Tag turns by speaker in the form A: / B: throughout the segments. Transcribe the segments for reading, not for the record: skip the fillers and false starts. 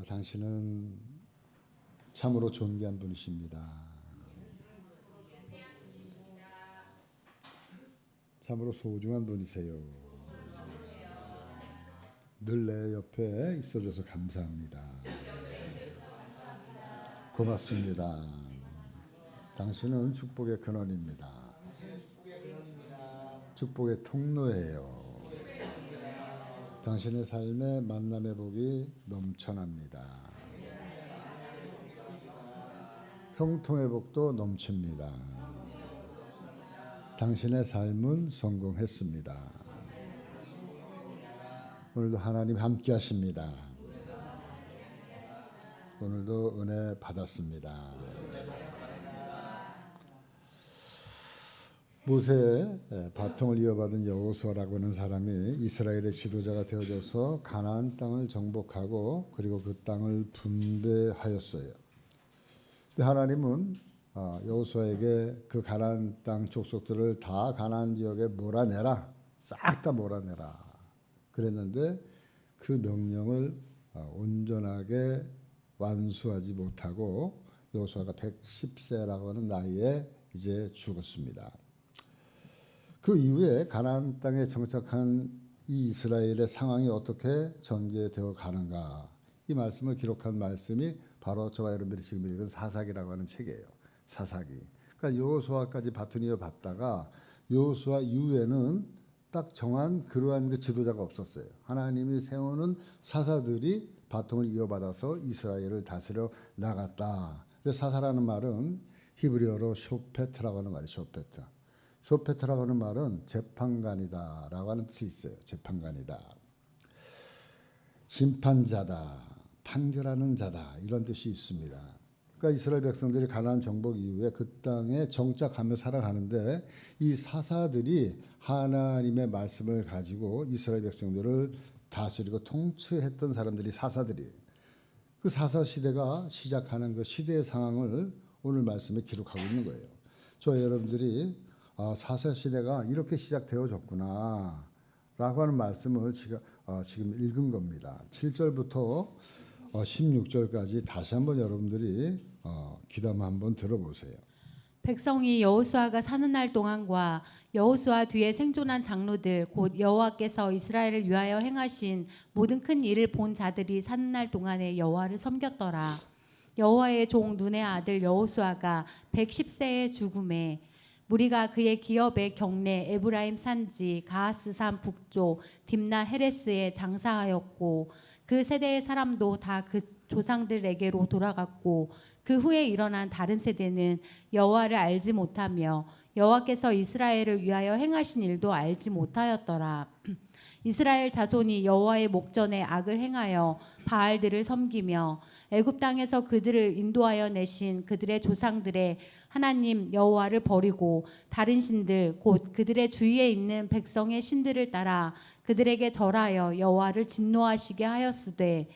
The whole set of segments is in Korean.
A: 당신은 참으로 존귀한 분이십니다. 참으로 소중한 분이세요. 늘 내 옆에 있어줘서 감사합니다. 고맙습니다. 당신은 축복의 근원입니다. 축복의 통로예요. 당신의 삶에 만남의 복이 넘쳐납니다. 형통의 복도 넘칩니다. 당신의 삶은 성공했습니다. 오늘도 하나님 함께 하십니다. 오늘도 은혜 받았습니다. 모세의 바통을 이어받은 여호수아라고 하는 사람이 이스라엘의 지도자가 되어져서 가나안 땅을 정복하고 그리고 그 땅을 분배하였어요. 하나님은 여호수아에게 그 가나안 땅 족속들을 다 가나안 지역에 몰아내라, 싹 다 몰아내라 그랬는데 그 명령을 온전하게 완수하지 못하고 여호수아가 110세라고 하는 나이에 이제 죽었습니다. 그 이후에 가나안 땅에 정착한 이 이스라엘의 상황이 어떻게 전개되어 가는가, 이 말씀을 기록한 말씀이 바로 저와 여러분들이 지금 읽은 사사기라고 하는 책이에요. 사사기. 그러니까 여호수아까지 바톤 이어받다가 여호수아 이후에는 딱 정한 그러한 그 지도자가 없었어요. 하나님이 세우는 사사들이 바통을 이어받아서 이스라엘을 다스려 나갔다. 그래서 사사라는 말은 히브리어로 쇼페트라고 하는 말이에요. 쇼페트. 쇼페트라고 하는 말은 재판관이다 라고 하는 뜻이 있어요. 재판관이다. 심판자다. 판결하는 자다. 이런 뜻이 있습니다. 그러니까 이스라엘 백성들이 가나안 정복 이후에 그 땅에 정착하며 살아가는데 이 사사들이 하나님의 말씀을 가지고 이스라엘 백성들을 다스리고 통치했던 사람들이 사사들이, 그 사사 시대가 시작하는 그 시대의 상황을 오늘 말씀에 기록하고 있는 거예요. 저와 여러분들이 사사 시대가 이렇게 시작되어졌구나 라고 하는 말씀을 지금 읽은 겁니다. 7절부터 16절까지 다시 한번 여러분들이 귀담아 한번 들어보세요.
B: 백성이 여호수아가 사는 날 동안과 여호수아 뒤에 생존한 장로들 곧 여호와께서 이스라엘을 위하여 행하신 모든 큰 일을 본 자들이 사는 날 동안에 여호와를 섬겼더라. 여호와의 종 눈의 아들 여호수아가 110세에 죽음에 무리가 그의 기업의 경내 에브라임 산지 가하스산 북쪽 딥나 헤레스에 장사하였고 그 세대의 사람도 다 그 조상들에게로 돌아갔고 그 후에 일어난 다른 세대는 여호와를 알지 못하며 여호와께서 이스라엘을 위하여 행하신 일도 알지 못하였더라. 이스라엘 자손이 여호와의 목전에 악을 행하여 바알들을 섬기며 애굽 땅에서 그들을 인도하여 내신 그들의 조상들의 하나님 여호와를 버리고 다른 신들 곧 그들의 주위에 있는 백성의 신들을 따라 그들에게 절하여 여호와를 진노하시게 하였으되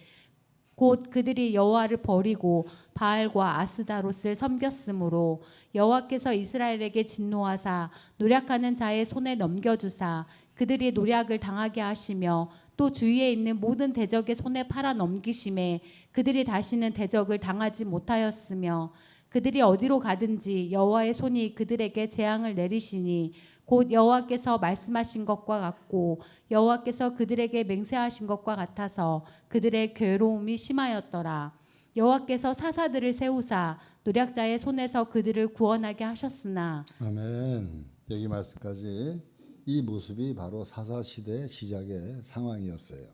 B: 곧 그들이 여호와를 버리고 바알과 아스다롯을 섬겼으므로 여호와께서 이스라엘에게 진노하사 노략하는 자의 손에 넘겨주사 그들이 노략을 당하게 하시며 또 주위에 있는 모든 대적의 손에 팔아 넘기심에 그들이 다시는 대적을 당하지 못하였으며 그들이 어디로 가든지 여호와의 손이 그들에게 재앙을 내리시니 곧 여호와께서 말씀하신 것과 같고 여호와께서 그들에게 맹세하신 것과 같아서 그들의 괴로움이 심하였더라. 여호와께서 사사들을 세우사 노략자의 손에서 그들을 구원하게 하셨으나.
A: 아멘. 여기 말씀까지 이 모습이 바로 사사 시대의 시작의 상황이었어요.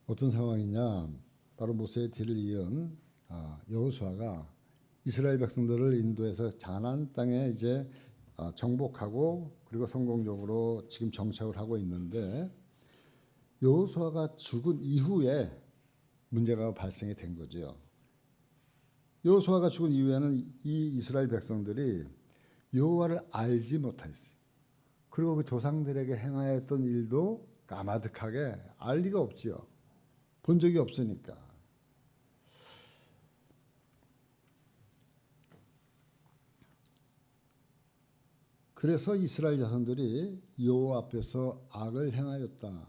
A: 어떤 상황이냐? 바로 모세의 뒤를 이은 여호수아가 이스라엘 백성들을 인도해서 가나안 땅에 이제 정복하고 그리고 성공적으로 지금 정착을 하고 있는데 여호수아가 죽은 이후에 문제가 발생이 된 거죠. 여호수아가 죽은 이후에는 이 이스라엘 백성들이 여호와를 알지 못했어요. 그리고 그 조상들에게 행하였던 일도 까마득하게 알 리가 없지요. 본 적이 없으니까. 그래서 이스라엘 자손들이 여호와 앞에서 악을 행하였다.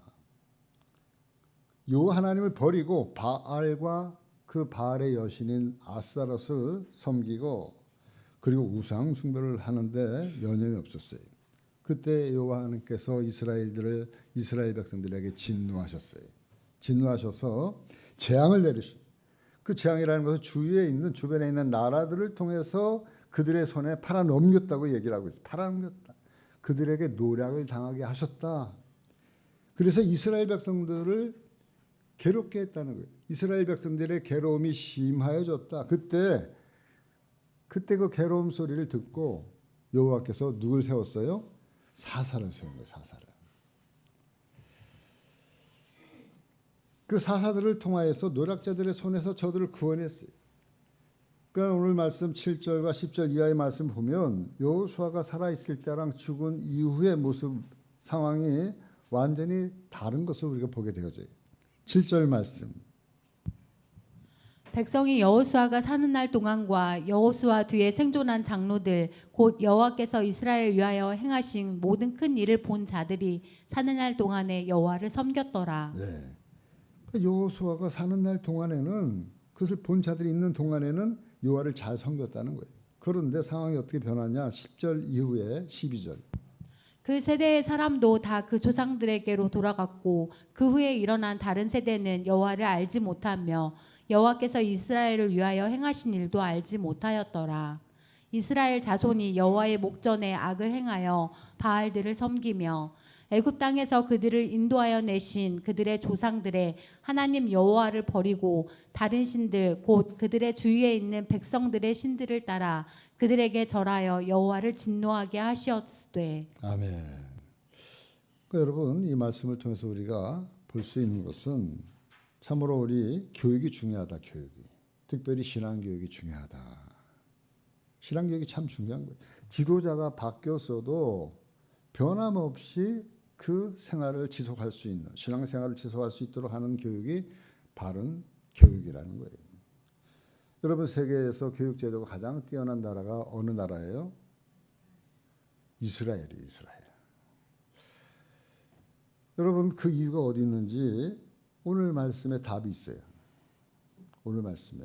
A: 요 하나님을 버리고 바알과 그 바알의 여신인 아스타롯을 섬기고 그리고 우상 숭배를 하는데 여념이 없었어요. 그때 여호와 하나님께서 이스라엘 백성들에게 진노하셨어요. 진노하셔서 재앙을 내리셨어요. 그 재앙이라는 것은 주변에 있는 나라들을 통해서 그들의 손에 팔아넘겼다고 얘기를 하고 있어요. 팔아넘겼다. 그들에게 노략을 당하게 하셨다. 그래서 이스라엘 백성들을 괴롭게 했다는 거예요. 이스라엘 백성들의 괴로움이 심하여졌다. 그때 그 괴로움 소리를 듣고 여호와께서 누굴 세웠어요? 사사를 세운 거예요. 사사를. 그 사사들을 통하여서 노략자들의 손에서 저들을 구원했어요. 그러니까 오늘 말씀 7절과 10절 이하의 말씀 보면 여호수아가 살아있을 때랑 죽은 이후의 모습 상황이 완전히 다른 것을 우리가 보게 되어져요. 7절 말씀.
B: 백성이 여호수아가 사는 날 동안과 여호수아 뒤에 생존한 장로들 곧 여호와께서 이스라엘을 위하여 행하신 모든 큰 일을 본 자들이 사는 날 동안에 여호와를 섬겼더라.
A: 네. 여호수아가 사는 날 동안에는 그것을 본 자들이 있는 동안에는 여호와를 잘 섬겼다는 거예요. 그런데 상황이 어떻게 변하냐? 10절 이후에 12절.
B: 그 세대의 사람도 다 그 조상들에게로 돌아갔고 그 후에 일어난 다른 세대는 여호와를 알지 못하며 여호와께서 이스라엘을 위하여 행하신 일도 알지 못하였더라. 이스라엘 자손이 여호와의 목전에 악을 행하여 바알들을 섬기며 애굽 땅에서 그들을 인도하여 내신 그들의 조상들의 하나님 여호와를 버리고 다른 신들 곧 그들의 주위에 있는 백성들의 신들을 따라 그들에게 절하여 여호와를 진노하게 하시었으되.
A: 아멘. 그러니까 여러분 이 말씀을 통해서 우리가 볼 수 있는 것은 참으로 우리 교육이 중요하다. 교육이. 특별히 신앙교육이 중요하다. 신앙교육이 참 중요한 거예요. 지도자가 바뀌었어도 변함없이 그 생활을 지속할 수 있는 신앙생활을 지속할 수 있도록 하는 교육이 바른 교육이라는 거예요. 여러분 세계에서 교육제도가 가장 뛰어난 나라가 어느 나라예요? 이스라엘이에요. 이스라엘. 여러분 그 이유가 어디 있는지 오늘 말씀에 답이 있어요. 오늘 말씀에.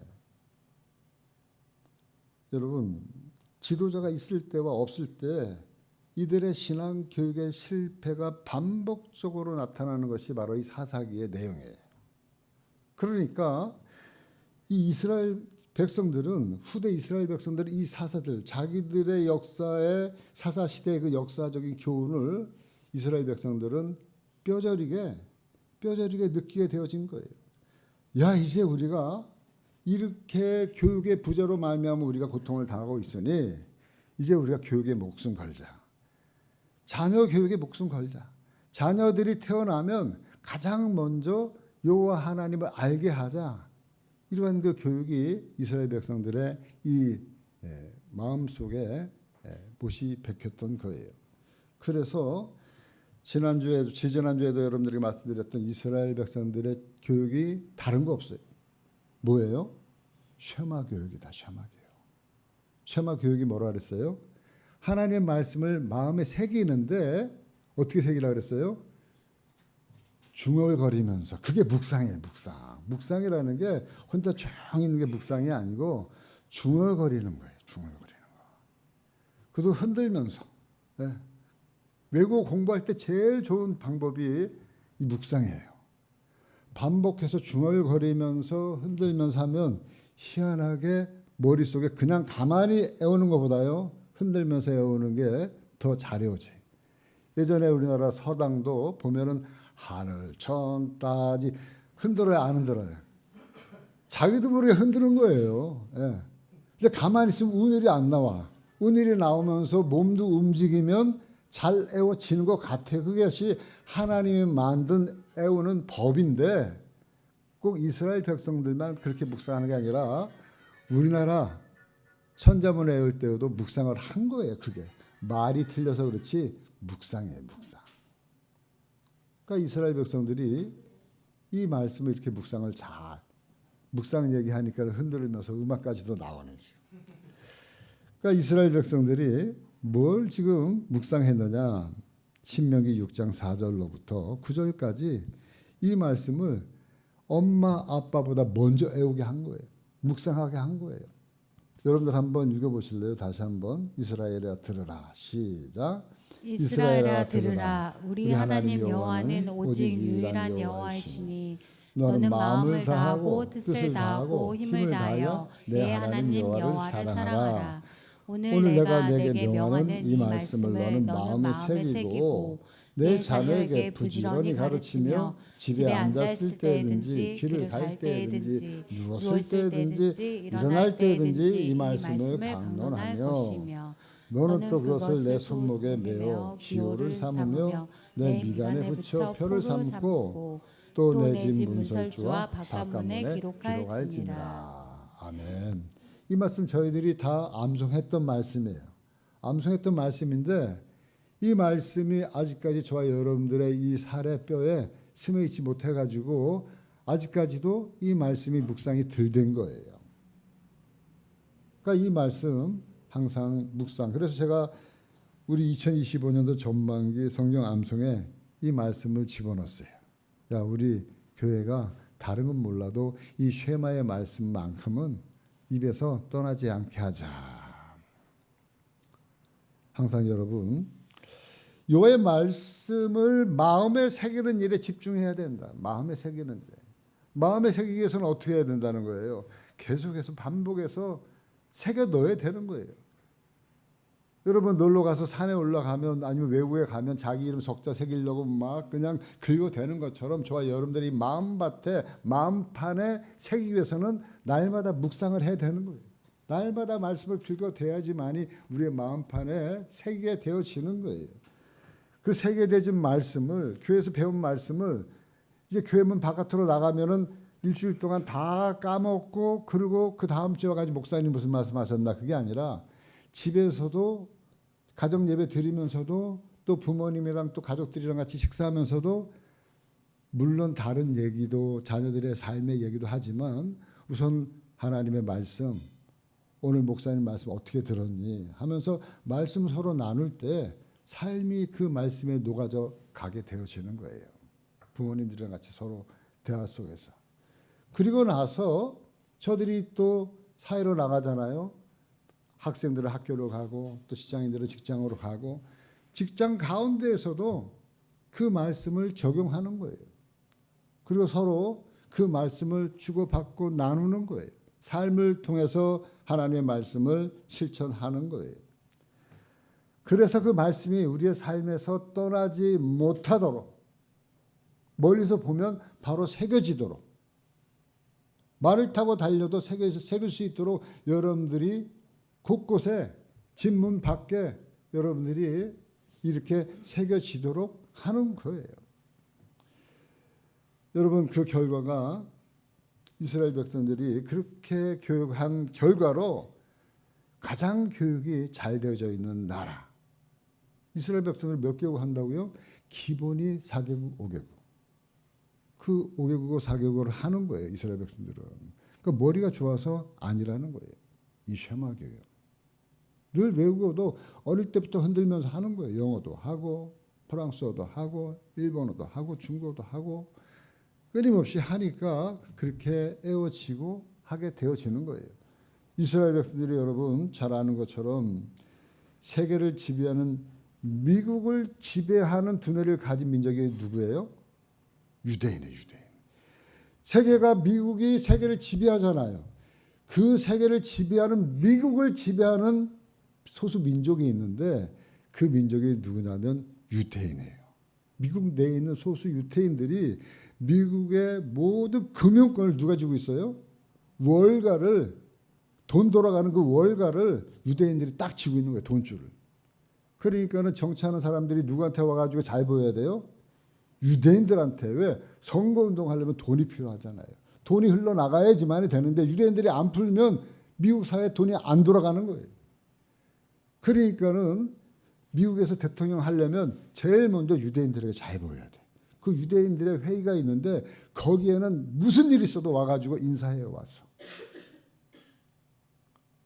A: 여러분 지도자가 있을 때와 없을 때 이들의 신앙 교육의 실패가 반복적으로 나타나는 것이 바로 이 사사기의 내용이에요. 그러니까 이 이스라엘 백성들은 후대 이스라엘 백성들은 이 사사들 자기들의 역사의 사사 시대의 그 역사적인 교훈을 이스라엘 백성들은 뼈저리게 느끼게 되어진 거예요. 야 이제 우리가 이렇게 교육의 부재로 말미암아 우리가 고통을 당하고 있으니 이제 우리가 교육에 목숨 걸자. 자녀 교육에 목숨 걸자. 자녀들이 태어나면 가장 먼저 여호와 하나님을 알게 하자. 이러한 그 교육이 이스라엘 백성들의 이 마음속에 못이 박혔던 거예요. 그래서 지지난주에도 여러분들에게 말씀드렸던 이스라엘 백성들의 교육이 다른 거 없어요. 뭐예요? 쉐마 교육이다. 쉐마 교육. 쉐마 교육이 뭐라 그랬어요? 하나님의 말씀을 마음에 새기는데 어떻게 새기라 그랬어요? 중얼거리면서. 그게 묵상이에요. 묵상이라는 게 혼자 조용히 있는 게 묵상이 아니고 중얼거리는 거예요. 중얼거리는 거. 그것도 흔들면서. 네. 외국어 공부할 때 제일 좋은 방법이 이 묵상이에요. 반복해서 중얼거리면서 흔들면서 하면 희한하게 머릿속에 그냥 가만히 애우는 것보다요. 흔들면서 애우는 게 더 잘 애워져요. 예전에 우리나라 서당도 보면은 하늘 천 따지 흔들어요 안 흔들어요? 자기도 모르게 흔드는 거예요. 예. 근데 가만히 있으면 운율이 안 나와. 운율이 나오면서 몸도 움직이면 잘 애워지는 것 같아요. 그것이 하나님이 만든 애우는 법인데 꼭 이스라엘 백성들만 그렇게 묵상하는 게 아니라 우리나라 천자문 애울 때도 묵상을 한 거예요. 그게 말이 틀려서 그렇지 묵상이에요. 그러니까 이스라엘 백성들이 이 말씀을 이렇게 묵상 얘기하니까 흔들면서 음악까지도 나오네요. 그러니까 이스라엘 백성들이 뭘 지금 묵상했느냐? 신명기 6장 4절로부터 9절까지 이 말씀을 엄마 아빠보다 먼저 애우게 한 거예요. 묵상하게 한 거예요. 여러분들 한번 읽어보실래요? 다시 한번. 이스라엘아 들으라. 시작.
B: 이스라엘아 들으라. 우리 하나님 여호와는 오직 유일한 여호와이시니 너는 마음을 다하고 뜻을 다하고 힘을 다하여 내 하나님 여호와를 사랑하라. 오늘 내가 내게 명하는 이 말씀을 너는 마음에 새기고 내 자녀에게 부지런히 가르치며 집에 앉아 있을 때든지 길을 갈 때든지 누웠을 때든지 일어날 때든지 이 말씀을 강론할 것이며
A: 너는 또 그것을 내 손목에 메어 기호를 삼으며 내 미간에 붙여 표를 삼고 또 내 집 문설주와 바깥문에 기록할지니라. 아멘. 이 말씀 저희들이 다 암송했던 말씀이에요. 암송했던 말씀인데 이 말씀이 아직까지 저와 여러분들의 이 살의 스며 있지 못해가지고 아직까지도 이 말씀이 묵상이 덜 된 거예요. 그러니까 이 말씀 항상 묵상. 그래서 제가 우리 2025년도 전반기 성경 암송에 이 말씀을 집어넣었어요. 야, 우리 교회가 다른 건 몰라도 이 쉐마의 말씀만큼은 입에서 떠나지 않게 하자. 항상 여러분 여호와의 말씀을 마음에 새기는 일에 집중해야 된다. 마음에 새기는데. 마음에 새기기 위해서는 어떻게 해야 된다는 거예요? 계속해서 반복해서 새겨 넣어야 되는 거예요. 여러분 놀러 가서 산에 올라가면 아니면 외국에 가면 자기 이름 석자 새기려고 막 그냥 긁어대는 것처럼 저와 여러분들이 마음밭에 마음판에 새기기 위해서는 날마다 묵상을 해야 되는 거예요. 날마다 말씀을 긁어대야지만이 우리의 마음판에 새기게 되어지는 거예요. 그 새겨진 말씀을 교회에서 배운 말씀을 이제 교회문 바깥으로 나가면은 일주일 동안 다 까먹고 그리고 그 다음 주에 와가지고 목사님 무슨 말씀하셨나 그게 아니라 집에서도 가정 예배 드리면서도 또 부모님이랑 또 가족들이랑 같이 식사하면서도 물론 다른 얘기도 자녀들의 삶의 얘기도 하지만 우선 하나님의 말씀 오늘 목사님 말씀 어떻게 들었니 하면서 말씀 서로 나눌 때 삶이 그 말씀에 녹아져 가게 되어지는 거예요. 부모님들이랑 같이 서로 대화 속에서. 그리고 나서 저들이 또 사회로 나가잖아요. 학생들은 학교로 가고 또 직장인들은 직장으로 가고 직장 가운데에서도 그 말씀을 적용하는 거예요. 그리고 서로 그 말씀을 주고받고 나누는 거예요. 삶을 통해서 하나님의 말씀을 실천하는 거예요. 그래서 그 말씀이 우리의 삶에서 떠나지 못하도록 멀리서 보면 바로 새겨지도록 말을 타고 달려도 새길 수 있도록 여러분들이 곳곳에 집 문 밖에 여러분들이 이렇게 새겨지도록 하는 거예요. 여러분 그 결과가 이스라엘 백성들이 그렇게 교육한 결과로 가장 교육이 잘 되어져 있는 나라. 이스라엘 백성을 몇 개국 한다고요? 기본이 4개국, 5개국. 그 5개국어 4개국어를 하는 거예요. 이스라엘 백성들은. 그러니까 머리가 좋아서 아니라는 거예요. 이 쉐마 교육. 늘 외국어도 어릴 때부터 흔들면서 하는 거예요. 영어도 하고 프랑스어도 하고 일본어도 하고 중국어도 하고 끊임없이 하니까 그렇게 애워지고 하게 되어지는 거예요. 이스라엘 백성들이 여러분 잘 아는 것처럼 세계를 지배하는 미국을 지배하는 두뇌를 가진 민족이 누구예요? 유대인이에요. 유대인. 미국이 세계를 지배하잖아요. 그 세계를 지배하는 미국을 지배하는 소수 민족이 있는데 그 민족이 누구냐면 유대인이에요. 미국 내에 있는 소수 유대인들이 미국의 모든 금융권을 누가 쥐고 있어요? 월가를 돈 돌아가는 그 월가를 유대인들이 딱 쥐고 있는 거예요. 돈줄을. 그러니까는 정치하는 사람들이 누구한테 와가지고 잘 보여야 돼요? 유대인들한테. 왜? 선거운동 하려면 돈이 필요하잖아요. 돈이 흘러나가야지만이 되는데 유대인들이 안 풀면 미국 사회에 돈이 안 돌아가는 거예요. 그러니까는 미국에서 대통령 하려면 제일 먼저 유대인들에게 잘 보여야 돼. 그 유대인들의 회의가 있는데 거기에는 무슨 일이 있어도 와가지고 인사해 와서.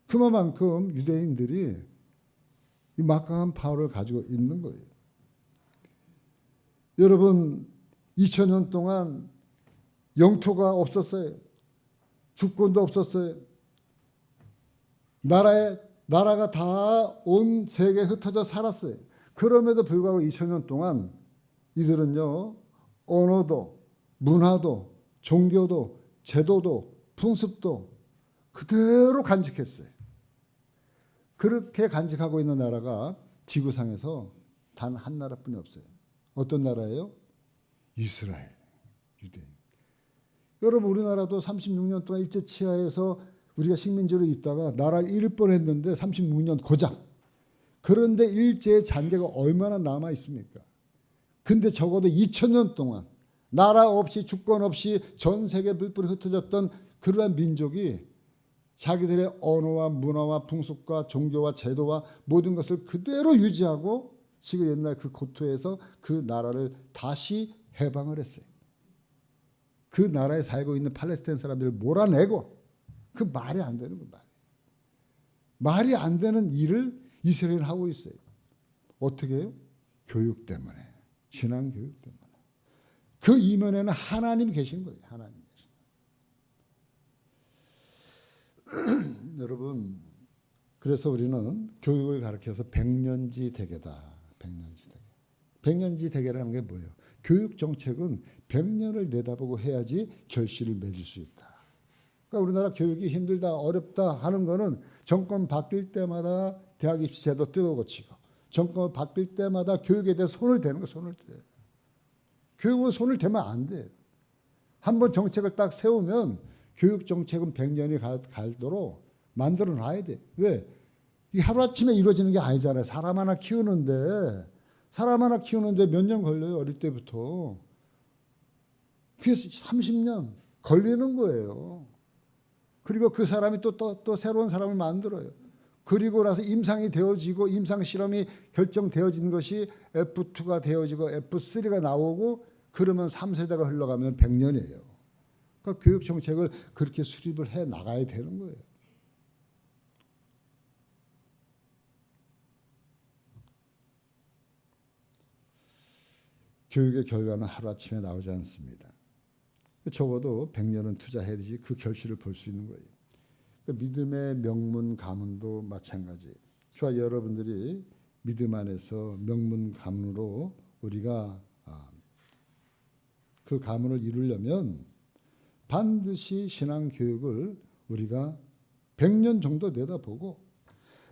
A: 그만큼 유대인들이 이 막강한 파워를 가지고 있는 거예요. 여러분 2000년 동안 영토가 없었어요. 주권도 없었어요. 나라가 다 온 세계에 흩어져 살았어요. 그럼에도 불구하고 2000년 동안 이들은요, 언어도, 문화도, 종교도, 제도도, 풍습도 그대로 간직했어요. 그렇게 간직하고 있는 나라가 지구상에서 단 한 나라뿐이 없어요. 어떤 나라예요? 이스라엘, 유대인. 여러분, 우리나라도 36년 동안 일제 치하에서 우리가 식민지로 있다가 나라를 잃을 뻔했는데 36년 고작. 그런데 일제의 잔재가 얼마나 남아 있습니까? 근데 적어도 2000년 동안 나라 없이 주권 없이 전 세계 불불이 흩어졌던 그러한 민족이 자기들의 언어와 문화와 풍습과 종교와 제도와 모든 것을 그대로 유지하고 지금 옛날 그 고토에서 그 나라를 다시 해방을 했어요. 그 나라에 살고 있는 팔레스타인 사람들을 몰아내고, 그 말이 안 되는 거예요. 말이 안 되는 일을 이스라엘은 하고 있어요. 어떻게 해요? 교육 때문에, 신앙 교육 때문에. 그 이면에는 하나님 계신 거예요. 하나님 계신 거예요. 여러분, 그래서 우리는 교육을 가르쳐서 백년지 대계다. 백년지 대계. 백년지 대계라는 게 뭐예요? 교육 정책은 100년을 내다보고 해야지 결실을 맺을 수 있다. 그러니까 우리나라 교육이 힘들다, 어렵다 하는 거는 정권 바뀔 때마다 대학 입시 제도 뜯어고치고, 정권 바뀔 때마다 교육에 대해 손을 대는 거, 손을 대. 교육은 손을 대면 안 돼. 한번 정책을 딱 세우면 교육 정책은 100년이 갈도록 만들어 놔야 돼. 왜? 이게 하루아침에 이루어지는 게 아니잖아요. 사람 하나 키우는데 몇 년 걸려요. 어릴 때부터. 그래서 30년 걸리는 거예요. 그리고 그 사람이 또 새로운 사람을 만들어요. 그리고 나서 임상이 되어지고 임상 실험이 결정되어진 것이 F2가 되어지고 F3가 나오고, 그러면 3세대가 흘러가면 100년이에요. 그러니까 교육 정책을 그렇게 수립을 해 나가야 되는 거예요. 교육의 결과는 하루아침에 나오지 않습니다. 적어도 100년은 투자해야지 그 결실을 볼 수 있는 거예요. 믿음의 명문 가문도 마찬가지. 저와 여러분들이 믿음 안에서 명문 가문으로 우리가 그 가문을 이루려면 반드시 신앙 교육을 우리가 100년 정도 내다보고,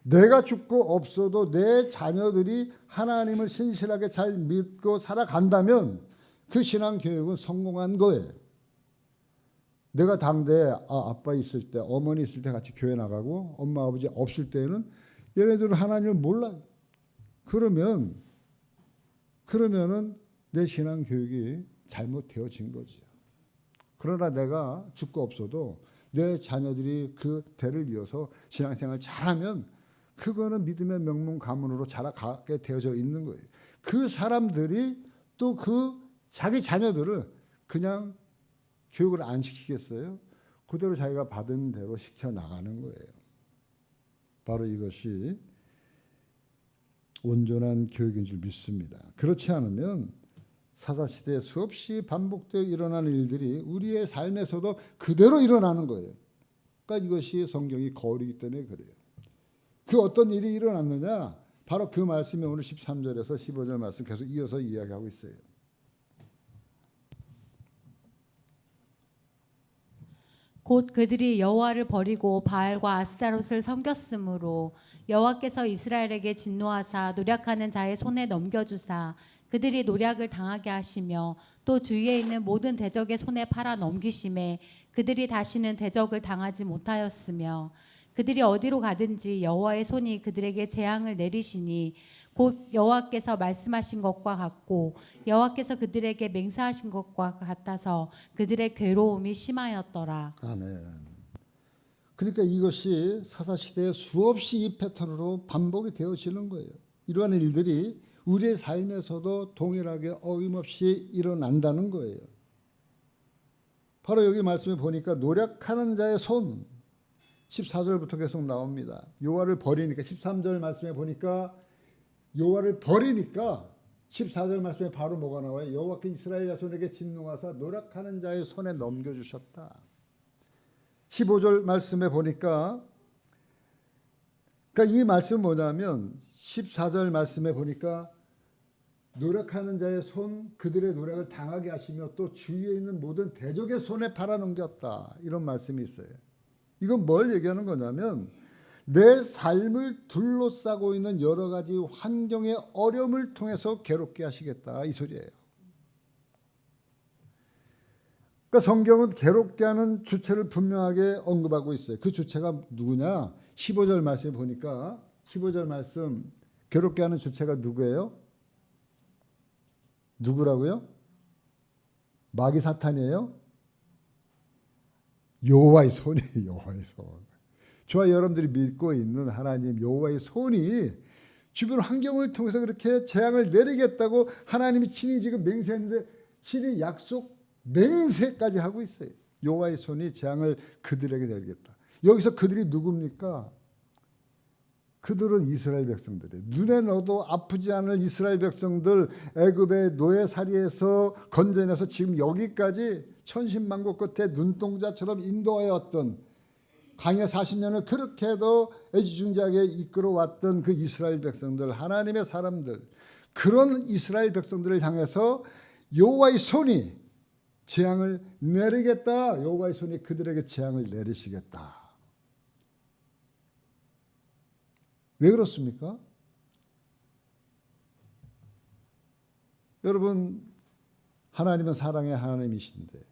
A: 내가 죽고 없어도 내 자녀들이 하나님을 신실하게 잘 믿고 살아간다면 그 신앙 교육은 성공한 거예요. 내가 당대에 아빠 있을 때, 어머니 있을 때 같이 교회 나가고 엄마 아버지 없을 때는 얘네들은 하나님을 몰라요. 그러면은 내 신앙 교육이 잘못되어진 거죠. 그러나 내가 죽고 없어도 내 자녀들이 그 대를 이어서 신앙생활 잘하면 그거는 믿음의 명문 가문으로 자라가게 되어져 있는 거예요. 그 사람들이 또 그 자기 자녀들을 그냥 교육을 안 시키겠어요? 그대로 자기가 받은 대로 시켜 나가는 거예요. 바로 이것이 온전한 교육인 줄 믿습니다. 그렇지 않으면 사사시대에 수없이 반복되어 일어나는 일들이 우리의 삶에서도 그대로 일어나는 거예요. 그러니까 이것이 성경이 거울이기 때문에 그래요. 그 어떤 일이 일어났느냐? 바로 그 말씀이 오늘 13절에서 15절 말씀 계속 이어서 이야기하고 있어요.
B: 곧 그들이 여호와를 버리고 바알과 아스타롯을 섬겼으므로 여호와께서 이스라엘에게 진노하사 노략하는 자의 손에 넘겨주사 그들이 노략을 당하게 하시며 또 주위에 있는 모든 대적의 손에 팔아 넘기심에 그들이 다시는 대적을 당하지 못하였으며 그들이 어디로 가든지 여호와의 손이 그들에게 재앙을 내리시니 곧 여호와께서 말씀하신 것과 같고 여호와께서 그들에게 맹세하신 것과 같아서 그들의 괴로움이 심하였더라.
A: 아멘. 그러니까 이것이 사사시대에 수없이 이 패턴으로 반복이 되어지는 거예요. 이러한 일들이 우리의 삶에서도 동일하게 어김없이 일어난다는 거예요. 바로 여기 말씀에 보니까 노력하는 자의 손, 14절부터 계속 나옵니다. 여호와를 버리니까 13절 말씀에 보니까 여호와를 버리니까 14절 말씀에 바로 뭐가 나와요? 여호와께 이스라엘 자손에게 진노하사 노력하는 자의 손에 넘겨주셨다. 15절 말씀에 보니까 그러니까 이 말씀은 뭐냐면 14절 말씀에 보니까 노력하는 자의 손, 그들의 노력을 당하게 하시며 또 주위에 있는 모든 대적의 손에 팔아넘겼다. 이런 말씀이 있어요. 이건 뭘 얘기하는 거냐면 내 삶을 둘러싸고 있는 여러 가지 환경의 어려움을 통해서 괴롭게 하시겠다. 이 소리예요. 그러니까 성경은 괴롭게 하는 주체를 분명하게 언급하고 있어요. 그 주체가 누구냐? 15절 말씀에 보니까 15절 말씀 괴롭게 하는 주체가 누구예요? 누구라고요? 마귀 사탄이에요? 여호와의 손이에요. 여호와의 손. 저와 여러분들이 믿고 있는 하나님 여호와의 손이 주변 환경을 통해서 그렇게 재앙을 내리겠다고 하나님이 친히 지금 맹세했는데 친히 약속 맹세까지 하고 있어요. 여호와의 손이 재앙을 그들에게 내리겠다. 여기서 그들이 누굽니까? 그들은 이스라엘 백성들이에요. 눈에 넣어도 아프지 않을 이스라엘 백성들 애굽의 노예살이에서 건져내서 지금 여기까지 천신만고 끝에 눈동자처럼 인도하여 왔던 광야 40년을 그렇게 해도 애지중지하게 이끌어왔던 그 이스라엘 백성들, 하나님의 사람들, 그런 이스라엘 백성들을 향해서 여호와의 손이 재앙을 내리겠다. 여호와의 손이 그들에게 재앙을 내리시겠다. 왜 그렇습니까? 여러분, 하나님은 사랑의 하나님이신데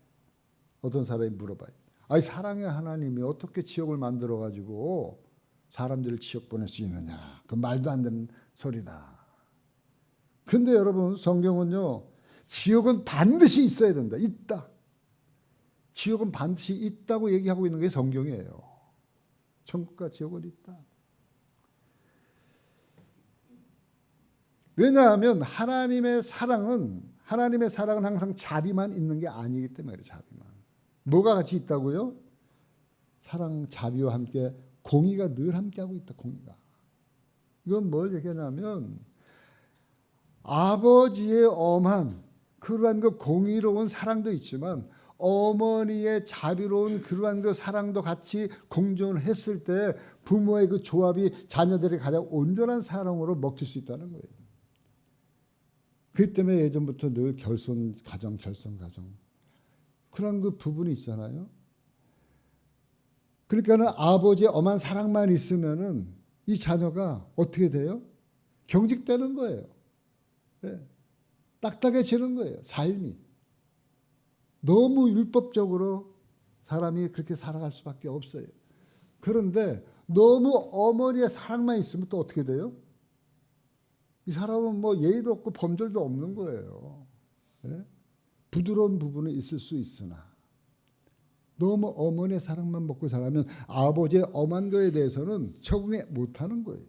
A: 어떤 사람이 물어봐요. 아니 사랑의 하나님이 어떻게 지옥을 만들어 가지고 사람들을 지옥 보낼 수 있느냐. 그 말도 안 되는 소리다. 근데 여러분 성경은요. 지옥은 반드시 있어야 된다. 있다. 지옥은 반드시 있다고 얘기하고 있는 게 성경이에요. 천국과 지옥은 있다. 왜냐하면 하나님의 사랑은 항상 자비만 있는 게 아니기 때문에 자비만. 뭐가 같이 있다고요? 사랑, 자비와 함께 공의가 늘 함께하고 있다. 공의가. 이건 뭘 얘기하냐면 아버지의 엄한 그러한 그 공의로운 사랑도 있지만 어머니의 자비로운 그러한 그 사랑도 같이 공존했을 때 부모의 그 조합이 자녀들이 가장 온전한 사랑으로 먹힐 수 있다는 거예요. 그 때문에 예전부터 늘 결손 가정 그런 그 부분이 있잖아요. 그러니까는 아버지의 엄한 사랑만 있으면은 이 자녀가 어떻게 돼요? 경직되는 거예요. 네. 딱딱해지는 거예요. 삶이. 너무 율법적으로 사람이 그렇게 살아갈 수밖에 없어요. 그런데 너무 어머니의 사랑만 있으면 또 어떻게 돼요? 이 사람은 뭐 예의도 없고 범절도 없는 거예요. 네? 부드러운 부분은 있을 수 있으나 너무 어머니의 사랑만 먹고 자라면 아버지의 엄한 거에 대해서는 적응이 못하는 거예요.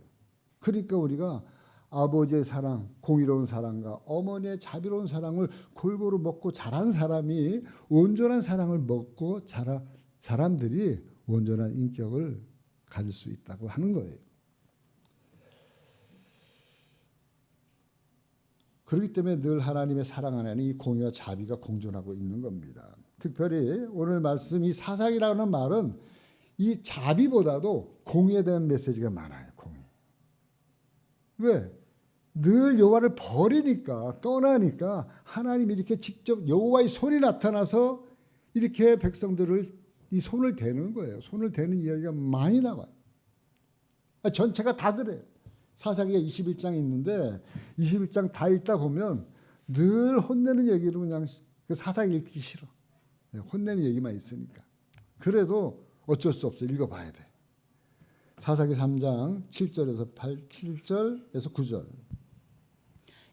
A: 그러니까 우리가 아버지의 사랑, 공의로운 사랑과 어머니의 자비로운 사랑을 골고루 먹고 자란 사람이 온전한 사랑을 먹고 자란 사람들이 온전한 인격을 가질 수 있다고 하는 거예요. 그렇기 때문에 늘 하나님의 사랑 안에는 이 공의와 자비가 공존하고 있는 겁니다. 특별히 오늘 말씀 이 사상이라는 말은 이 자비보다도 공의에 대한 메시지가 많아요. 공의. 왜? 늘 여호와를 버리니까 떠나니까 하나님이 이렇게 직접 여호와의 손이 나타나서 이렇게 백성들을 이 손을 대는 거예요. 손을 대는 이야기가 많이 나와요. 전체가 다 그래요. 사사기가 21장이 있는데 21장 다 읽다 보면 늘 혼내는 얘기로 그냥 그 사사기 읽기 싫어. 혼내는 얘기만 있으니까. 그래도 어쩔 수 없어. 읽어봐야 돼. 사사기 3장 7절에서 7절에서 9절.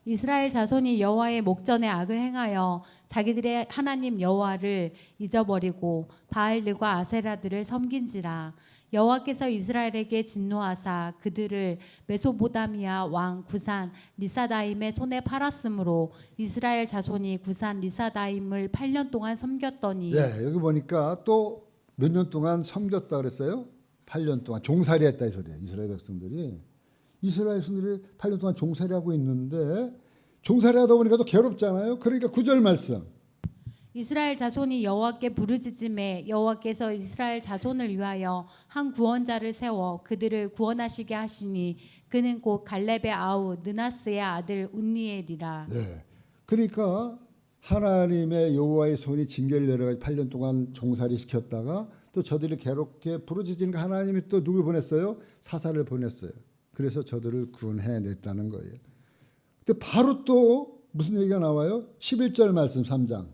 B: 이스라엘 자손이 여호와의 목전에 악을 행하여 자기들의 하나님 여호와를 잊어버리고 바알들과 아세라들을 섬긴지라. 여호와께서 이스라엘에게 진노하사 그들을 메소보다미아 왕 구산 리사다임의 손에 팔았으므로 이스라엘 자손이 구산 리사다임을 8년 동안 섬겼더니.
A: 예, 여기 보니까 또 몇 년 동안 섬겼다 그랬어요? 8년 동안 종살이 했다 이 소리예요. 이스라엘 백성들이 8년 동안 종살이하고 있는데 종살이 하다 보니까 또 괴롭잖아요. 그러니까 9절 말씀.
B: 이스라엘 자손이 여호와께 부르짖음에 여호와께서 이스라엘 자손을 위하여 한 구원자를 세워 그들을 구원하시게 하시니 그는 곧 갈렙의 아우 느나스의 아들 운니엘이라.
A: 네. 그러니까 하나님의 여호와의 손이 징계를 내려가지고 8년 동안 종살이 시켰다가 또 저들이 괴롭게 부르짖으니까 하나님이 또 누굴 보냈어요? 사사를 보냈어요. 그래서 저들을 구원해냈다는 거예요. 근데 바로 또 무슨 얘기가 나와요? 11절 말씀 3장.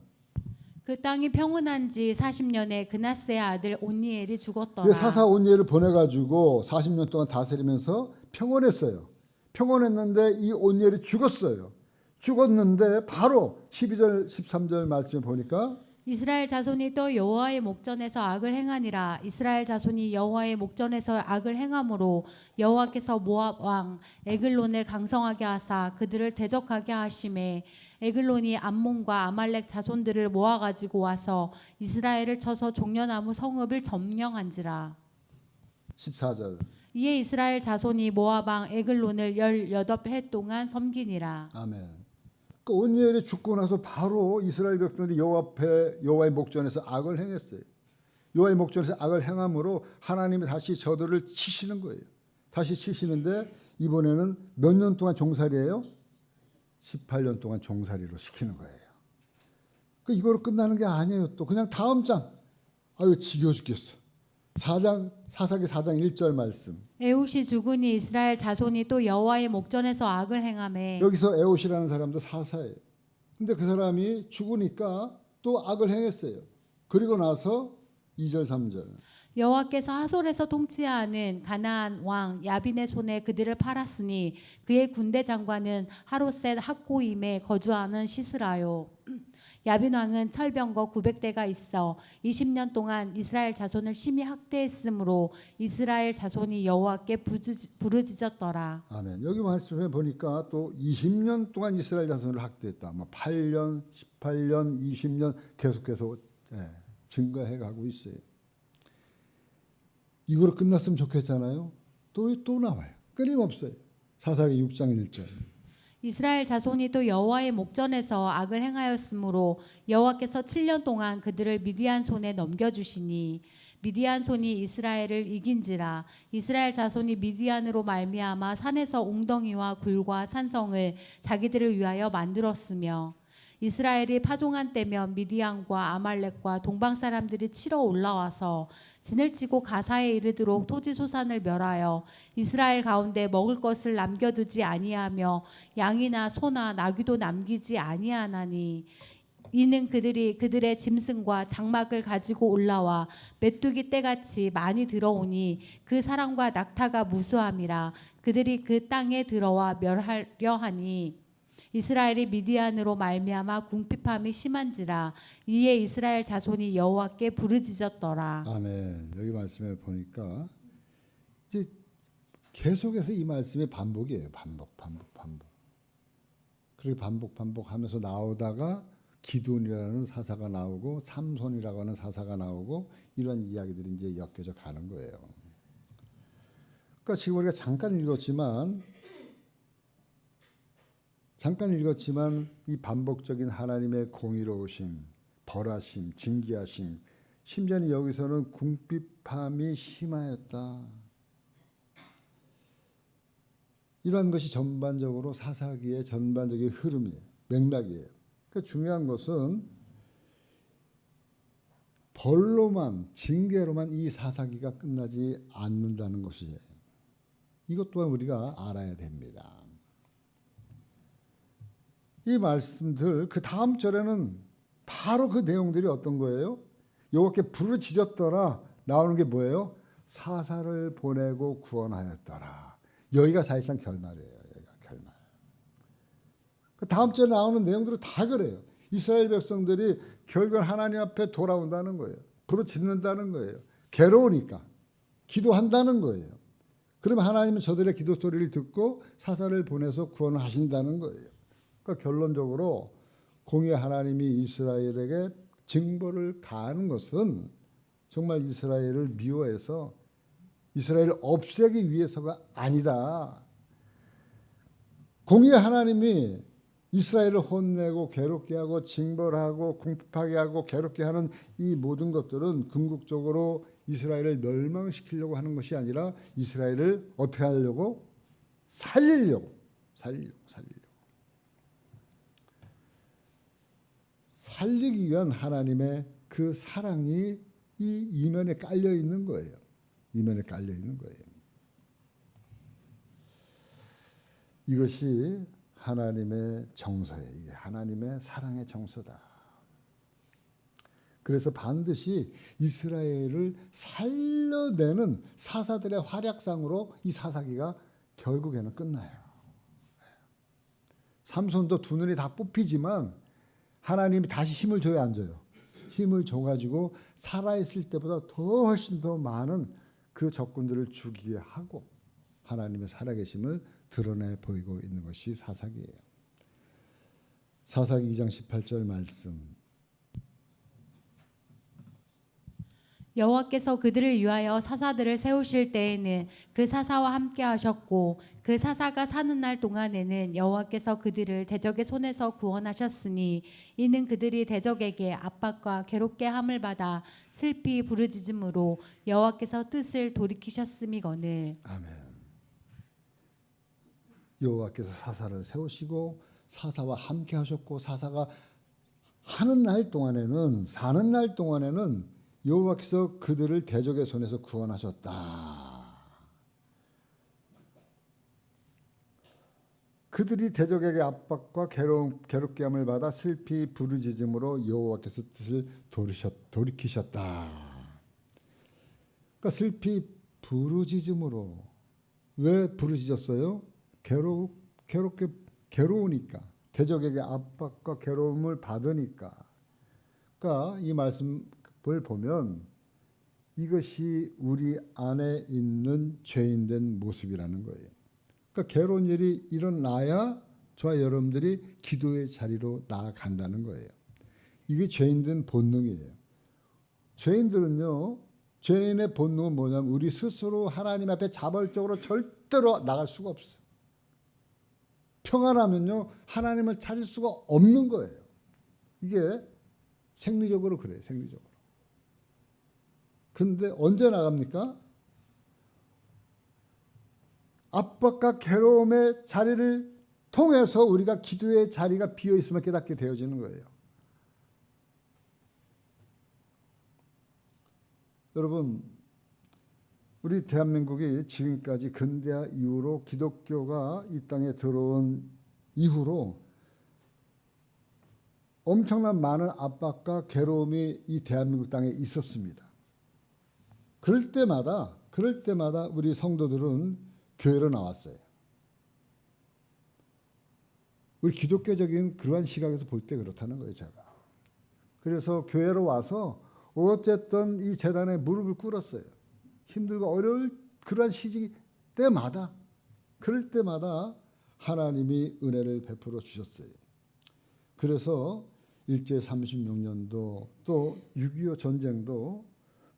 B: 그 땅이 평온한 지 40년에 그나스의 아들 온니엘이 죽었더라.
A: 사사 온니엘을 보내가지고 40년 동안 다스리면서 평온했어요. 평온했는데 이 온니엘이 죽었어요. 죽었는데 바로 12절 13절 말씀에 보니까
B: 이스라엘 자손이 또 여호와의 목전에서 악을 행하니라. 이스라엘 자손이 여호와의 목전에서 악을 행함으로 여호와께서 모압 왕 에글론을 강성하게 하사 그들을 대적하게 하심에 에글론이 암몬과 아말렉 자손들을 모아 가지고 와서 이스라엘을 쳐서 종려나무 성읍을 점령한지라.
A: 14절.
B: 이에 이스라엘 자손이 모압 왕 에글론을 18해 동안 섬기니라.
A: 아멘. 그 온니엘이 죽고 나서 바로 이스라엘 백성들이 여호와 앞에 여호와의 목전에서 악을 행했어요. 여호와의 목전에서 악을 행함으로 하나님이 다시 저들을 치시는 거예요. 다시 치시는데 이번에는 몇 년 동안 종살이에요? 18년 동안 종살이로 시키는 거예요. 그 이거로 끝나는 게 아니에요. 또 그냥 다음 장. 아유 지겨워 죽겠어. 사사기 4장 1절 말씀.
B: 에훗이 죽으니 이스라엘 자손이 또 여호와의 목전에서 악을 행하매.
A: 여기서 에훗이라는 사람도 사사예요. 근데 그 사람이 죽으니까 또 악을 행했어요. 그리고 나서 2절 3절.
B: 여호와께서 하솔에서 통치하는 가나안 왕 야빈의 손에 그들을 팔았으니 그의 군대 장관은 하롯셋 학고임에 거주하는 시스라요. 야빈 왕은 철병거 900대가 있어 20년 동안 이스라엘 자손을 심히 학대했으므로 이스라엘 자손이 여호와께 부르짖었더라.
A: 아멘. 여기 말씀에 보니까 또 20년 동안 이스라엘 자손을 학대했다. 8년, 18년, 20년 계속해서 증가해 가고 있어요. 이거로 끝났으면 좋겠잖아요. 또 나와요. 끊임없어요. 사사기 6장 1절.
B: 이스라엘 자손이 또 여호와의 목전에서 악을 행하였으므로 여호와께서 7년 동안 그들을 미디안 손에 넘겨주시니 미디안 손이 이스라엘을 이긴지라. 이스라엘 자손이 미디안으로 말미암아 산에서 웅덩이와 굴과 산성을 자기들을 위하여 만들었으며 이스라엘이 파종한 때면 미디안과 아말렉과 동방 사람들이 치러 올라와서 진을 치고 가사에 이르도록 토지 소산을 멸하여 이스라엘 가운데 먹을 것을 남겨두지 아니하며 양이나 소나 나귀도 남기지 아니하나니 이는 그들이 그들의 짐승과 장막을 가지고 올라와 메뚜기 떼같이 많이 들어오니 그 사람과 낙타가 무수함이라. 그들이 그 땅에 들어와 멸하려 하니 이스라엘이 미디안으로 말미암아 궁핍함이 심한지라. 이에 이스라엘 자손이 여호와께 부르짖었더라.
A: 아멘. 여기 말씀에 보니까 이제 계속해서 이 말씀의 반복이에요. 반복. 그리고 반복하면서 나오다가 기돈이라는 사사가 나오고 삼손이라고 하는 사사가 나오고 이런 이야기들이 이제 엮여져 가는 거예요. 그러니까 지금 우리가 잠깐 읽었지만 이 반복적인 하나님의 공의로우심, 벌하심, 징계하심, 심지어는 여기서는 궁핍함이 심하였다. 이러한 것이 전반적으로 사사기의 전반적인 흐름이에요. 맥락이에요. 그러니까 중요한 것은 벌로만, 징계로만 이 사사기가 끝나지 않는다는 것이에요. 이것 또한 우리가 알아야 됩니다. 이 말씀들 그 다음 절에는 바로 그 내용들이 어떤 거예요? 여호와께 부르짖었더라 나오는 게 뭐예요? 사사를 보내고 구원하였더라. 여기가 사실상 결말이에요. 여기가 결말. 그 다음 절에 나오는 내용들은 다 그래요. 이스라엘 백성들이 결국 하나님 앞에 돌아온다는 거예요. 부르짖는다는 거예요. 괴로우니까 기도한다는 거예요. 그러면 하나님은 저들의 기도 소리를 듣고 사사를 보내서 구원을 하신다는 거예요. 그러니까 결론적으로 공의 하나님이 이스라엘에게 징벌을 가하는 것은 정말 이스라엘을 미워해서 이스라엘을 없애기 위해서가 아니다. 공의 하나님이 이스라엘을 혼내고 괴롭게 하고 징벌하고 공핍하게 하고 괴롭게 하는 이 모든 것들은 궁극적으로 이스라엘을 멸망시키려고 하는 것이 아니라 이스라엘을 어떻게 하려고? 살리려고. 살리기 위한 하나님의 그 사랑이 이 이면에 깔려 있는 거예요. 이면에 깔려 있는 거예요. 이것이 하나님의 정서예요. 이게 하나님의 사랑의 정서다. 그래서 반드시 이스라엘을 살려내는 사사들의 활약상으로 이 사사기가 결국에는 끝나요. 삼손도 두 눈이 다 뽑히지만 하나님이 다시 힘을 줘야 안 줘요. 힘을 줘가지고 살아있을 때보다 더 훨씬 더 많은 그 적군들을 죽이게 하고 하나님의 살아계심을 드러내 보이고 있는 것이 사사기예요. 사사기 2장 18절 말씀.
B: 여호와께서 그들을 위하여 사사들을 세우실 때에는 그 사사와 함께 하셨고 그 사사가 사는 날 동안에는 여호와께서 그들을 대적의 손에서 구원하셨으니 이는 그들이 대적에게 압박과 괴롭게 함을 받아 슬피 부르짖음으로 여호와께서 뜻을 돌이키셨음이거늘.
A: 아멘. 여호와께서 사사를 세우시고 사사와 함께 하셨고 사사가 사는 날 동안에는 여호와께서 그들을 대적의 손에서 구원하셨다. 그들이 대적에게 압박과 괴롭게 함을 받아 슬피 부르짖음으로 여호와께서 뜻을 돌이키셨다. 그러니까 슬피 부르짖음으로 왜 부르짖었어요? 괴로우니까 대적에게 압박과 괴로움을 받으니까. 그러니까 이 말씀을 보면 이것이 우리 안에 있는 죄인된 모습이라는 거예요. 그러니까 괴로운 일이 일어나야 저와 여러분들이 기도의 자리로 나아간다는 거예요. 이게 죄인된 본능이에요. 죄인들은요, 죄인의 본능은 뭐냐면 우리 스스로 하나님 앞에 자발적으로 절대로 나갈 수가 없어요. 평안하면요 하나님을 찾을 수가 없는 거예요. 이게 생리적으로 그래요. 생리적으로. 근데 언제 나갑니까? 압박과 괴로움의 자리를 통해서 우리가 기도의 자리가 비어 있음을 깨닫게 되어지는 거예요. 여러분, 우리 대한민국이 지금까지 근대화 이후로 기독교가 이 땅에 들어온 이후로 엄청난 많은 압박과 괴로움이 이 대한민국 땅에 있었습니다. 그럴 때마다 우리 성도들은 교회로 나왔어요. 우리 기독교적인 그러한 시각에서 볼 때 그렇다는 거예요, 제가. 그래서 교회로 와서 어쨌든 이 재단에 무릎을 꿇었어요. 힘들고 어려울 그러한 시기 때마다, 그럴 때마다 하나님이 은혜를 베풀어 주셨어요. 그래서 일제 36년도 또 6.25 전쟁도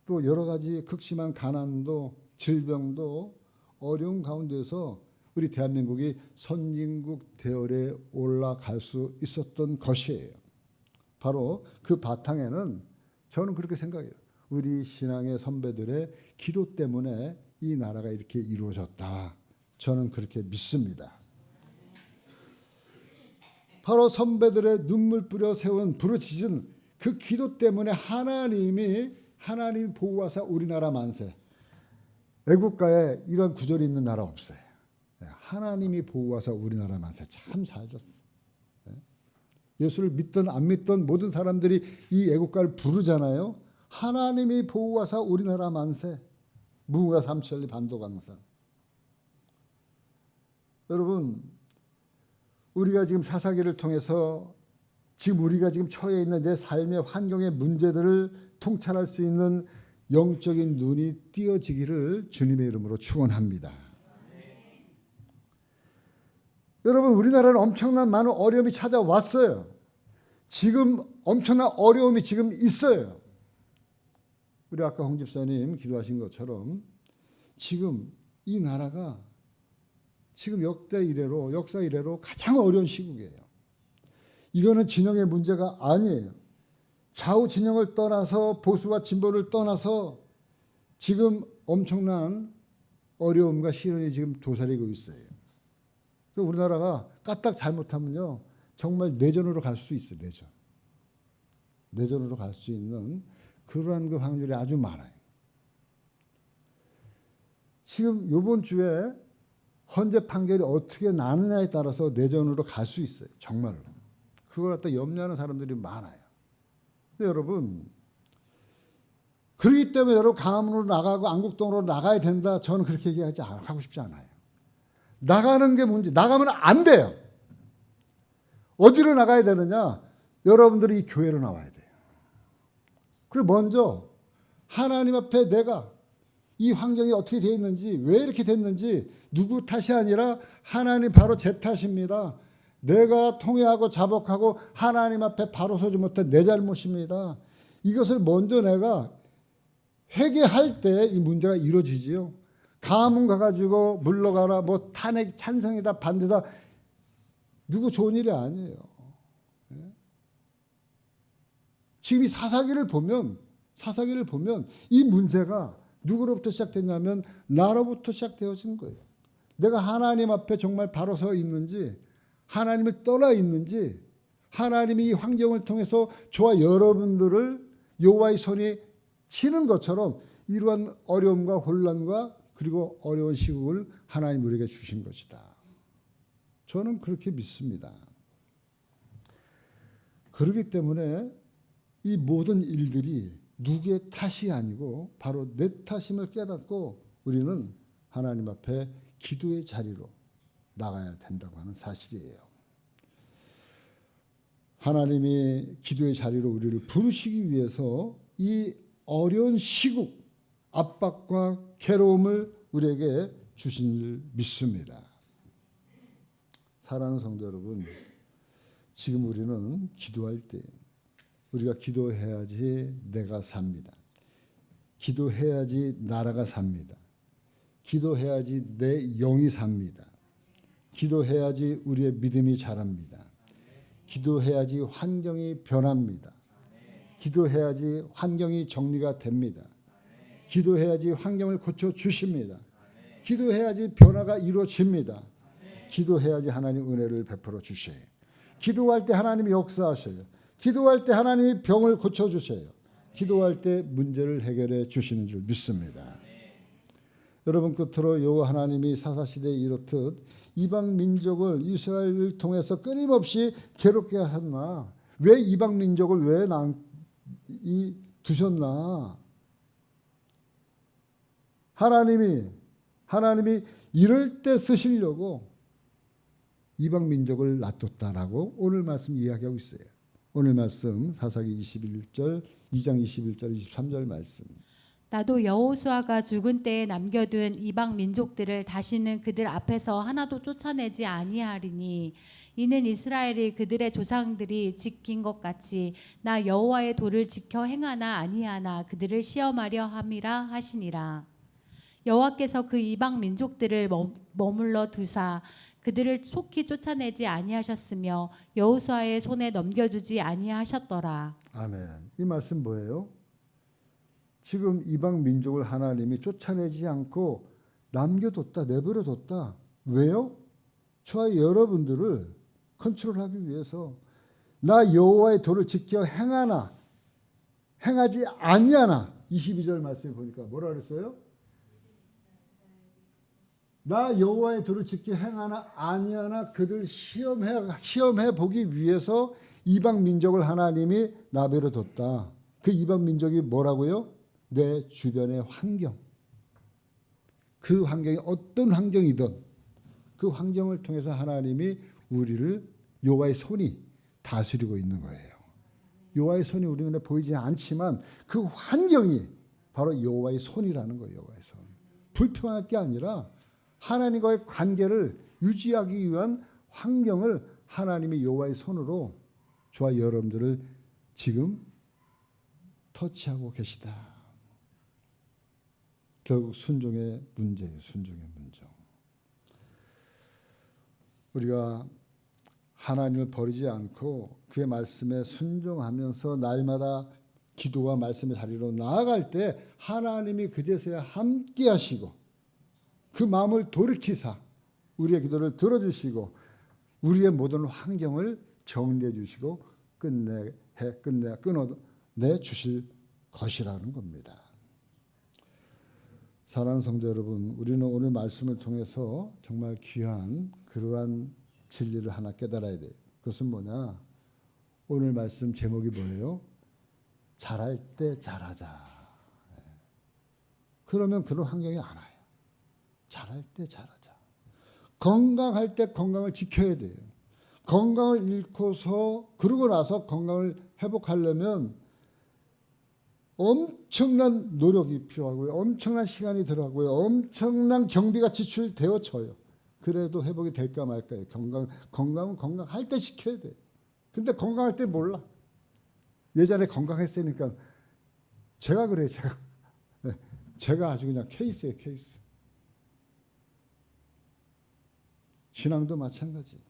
A: 또 여러 가지 극심한 가난도 질병도 어려운 가운데서 우리 대한민국이 선진국 대열에 올라갈 수 있었던 것이에요. 바로 그 바탕에는 저는 그렇게 생각해요. 우리 신앙의 선배들의 기도 때문에 이 나라가 이렇게 이루어졌다. 저는 그렇게 믿습니다. 바로 선배들의 눈물 뿌려 세운 부르짖은 그 기도 때문에 하나님이 보호하사 우리나라 만세. 애국가에 이런 구절이 있는 나라 없어요. 하나님이 보호하사 우리나라 만세. 참 잘 졌어. 예수를 믿든 안 믿든 모든 사람들이 이 애국가를 부르잖아요. 하나님이 보호하사 우리나라 만세. 무궁화 삼천리 반도강산. 여러분, 우리가 지금 사사기를 통해서 지금 우리가 지금 처해 있는 내 삶의 환경의 문제들을 통찰할 수 있는 영적인 눈이 띄어지기를 주님의 이름으로 축원합니다. 여러분, 우리나라는 엄청난 많은 어려움이 찾아왔어요. 지금 엄청난 어려움이 지금 있어요. 우리 아까 홍 집사님 기도하신 것처럼 지금 이 나라가 지금 역사 이래로 가장 어려운 시국이에요. 이거는 진영의 문제가 아니에요. 좌우 진영을 떠나서 보수와 진보를 떠나서 지금 엄청난 어려움과 시련이 지금 도사리고 있어요. 우리나라가 까딱 잘못하면요 정말 내전으로 갈 수 있어요. 내전으로 갈 수 있는 그러한 그 확률이 아주 많아요. 지금 이번 주에 헌재 판결이 어떻게 나느냐에 따라서 내전으로 갈 수 있어요. 정말로. 그걸 갖다 염려하는 사람들이 많아요. 근데 여러분, 그렇기 때문에 여러분 강화문으로 나가고 안국동으로 나가야 된다. 저는 그렇게 하고 싶지 않아요. 나가는 게 문제. 나가면 안 돼요. 어디로 나가야 되느냐? 여러분들이 이 교회로 나와야 돼요. 그리고 먼저 하나님 앞에 내가 이 환경이 어떻게 되어 있는지, 왜 이렇게 됐는지 누구 탓이 아니라 하나님 바로 제 탓입니다. 내가 통회하고 자복하고 하나님 앞에 바로 서지 못한 내 잘못입니다. 이것을 먼저 내가 회개할 때 이 문제가 이루어지지요. 가문 가가지고 물러가라, 뭐 탄핵 찬성이다 반대다, 누구 좋은 일이 아니에요. 지금 이 사사기를 보면 이 문제가 누구로부터 시작됐냐면 나로부터 시작되어진 거예요. 내가 하나님 앞에 정말 바로 서 있는지, 하나님을 떠나 있는지, 하나님이 이 환경을 통해서 저와 여러분들을 여호와의 손이 치는 것처럼 이러한 어려움과 혼란과 그리고 어려운 시국을 하나님 우리에게 주신 것이다. 저는 그렇게 믿습니다. 그렇기 때문에 이 모든 일들이 누구의 탓이 아니고 바로 내 탓임을 깨닫고 우리는 하나님 앞에 기도의 자리로 나가야 된다고 하는 사실이에요. 하나님이 기도의 자리로 우리를 부르시기 위해서 이 어려운 시국, 압박과 괴로움을 우리에게 주신 줄 믿습니다. 사랑하는 성도 여러분, 지금 우리는 기도할 때 우리가 기도해야지 내가 삽니다. 기도해야지 나라가 삽니다. 기도해야지 내 영이 삽니다. 기도해야지 우리의 믿음이 자랍니다. 기도해야지 환경이 변합니다. 기도해야지 환경이 정리가 됩니다. 기도해야지 환경을 고쳐 주십니다. 기도해야지 변화가 이루어집니다. 기도해야지 하나님 은혜를 베풀어 주셔요. 기도할 때 하나님이 역사하셔요. 기도할 때 하나님이 병을 고쳐주셔요. 기도할 때 문제를 해결해 주시는 줄 믿습니다. 여러분, 끝으로 여호와 하나님이 사사시대에 이렇듯 이방 민족을 이스라엘을 통해서 끊임없이 괴롭게 하셨나? 왜 이방 민족을 왜 두셨나? 하나님이 이럴 때 쓰시려고 이방 민족을 놔뒀다라고 오늘 말씀 이야기하고 있어요. 오늘 말씀 사사기 21절, 2장 21절, 23절 말씀.
B: 나도 여호수아가 죽은 때에 남겨둔 이방 민족들을 다시는 그들 앞에서 하나도 쫓아내지 아니하리니 이는 이스라엘이 그들의 조상들이 지킨 것 같이 나 여호와의 도를 지켜 행하나 아니하나 그들을 시험하려 함이라 하시니라. 여호와께서 그 이방 민족들을 머물러 두사 그들을 속히 쫓아내지 아니하셨으며 여호수아의 손에 넘겨주지 아니하셨더라.
A: 아멘. 이 말씀 뭐예요? 지금 이방 민족을 하나님이 쫓아내지 않고 남겨뒀다, 내버려뒀다. 왜요? 저와 여러분들을 컨트롤하기 위해서 나 여호와의 도를 지켜 행하나 행하지 아니하나. 22절 말씀에 보니까 뭐라 그랬어요? 나 여호와의 도를 지켜 행하나 아니하나 그들 시험해 보기 위해서 이방 민족을 하나님이 내버려뒀다. 그 이방 민족이 뭐라고요? 내 주변의 환경. 그 환경이 어떤 환경이든 그 환경을 통해서 하나님이 우리를 여호와의 손이 다스리고 있는 거예요. 여호와의 손이 우리 눈에 보이지 않지만 그 환경이 바로 여호와의 손이라는 거예요. 여호와의 손. 불평할 게 아니라 하나님과의 관계를 유지하기 위한 환경을 하나님이 여호와의 손으로 저와 여러분들을 지금 터치하고 계시다. 결국 순종의 문제예요. 순종의 문제. 우리가 하나님을 버리지 않고 그의 말씀에 순종하면서 날마다 기도와 말씀의 자리로 나아갈 때 하나님이 그제서야 함께 하시고 그 마음을 돌이키사 우리의 기도를 들어주시고 우리의 모든 환경을 정리해 주시고 끊어내 주실 것이라는 겁니다. 사랑하는 성도 여러분, 우리는 오늘 말씀을 통해서 정말 귀한 그러한 진리를 하나 깨달아야 돼요. 그것은 뭐냐? 오늘 말씀 제목이 뭐예요? 잘할 때 잘하자. 그러면 그런 환경이 안 와요. 잘할 때 잘하자. 건강할 때 건강을 지켜야 돼요. 건강을 잃고서 그러고 나서 건강을 회복하려면 엄청난 노력이 필요하고요. 엄청난 시간이 들어가고요. 엄청난 경비가 지출되어져요. 그래도 회복이 될까 말까요. 건강은 건강할 때 지켜야 돼요. 근데 건강할 때 몰라. 예전에 건강했으니까 제가 그래요. 제가 아주 그냥 케이스예요. 케이스. 신앙도 마찬가지.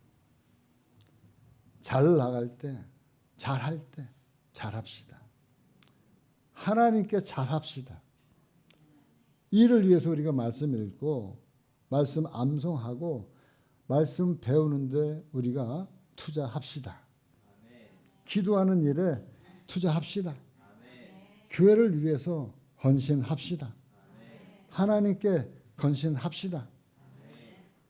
A: 잘 나갈 때, 잘할 때 잘합시다. 하나님께 잘합시다. 이를 위해서 우리가 말씀 읽고 말씀 암송하고 말씀 배우는데 우리가 투자합시다. 기도하는 일에 투자합시다. 교회를 위해서 헌신합시다. 하나님께 헌신합시다.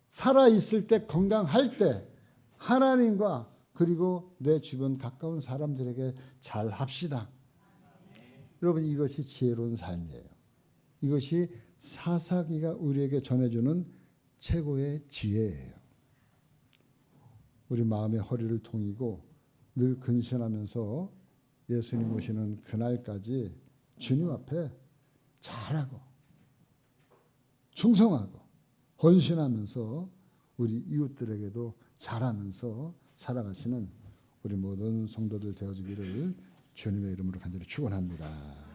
A: 살아있을 때 건강할 때 하나님과 그리고 내 주변 가까운 사람들에게 잘합시다. 여러분 이것이 지혜로운 삶이에요. 이것이 사사기가 우리에게 전해주는 최고의 지혜예요. 우리 마음의 허리를 동이고 늘 근신하면서 예수님 오시는 그날까지 주님 앞에 잘하고 충성하고 헌신하면서 우리 이웃들에게도 잘하면서 살아가시는 우리 모든 성도들 되어주기를 주님의 이름으로 간절히 축원합니다.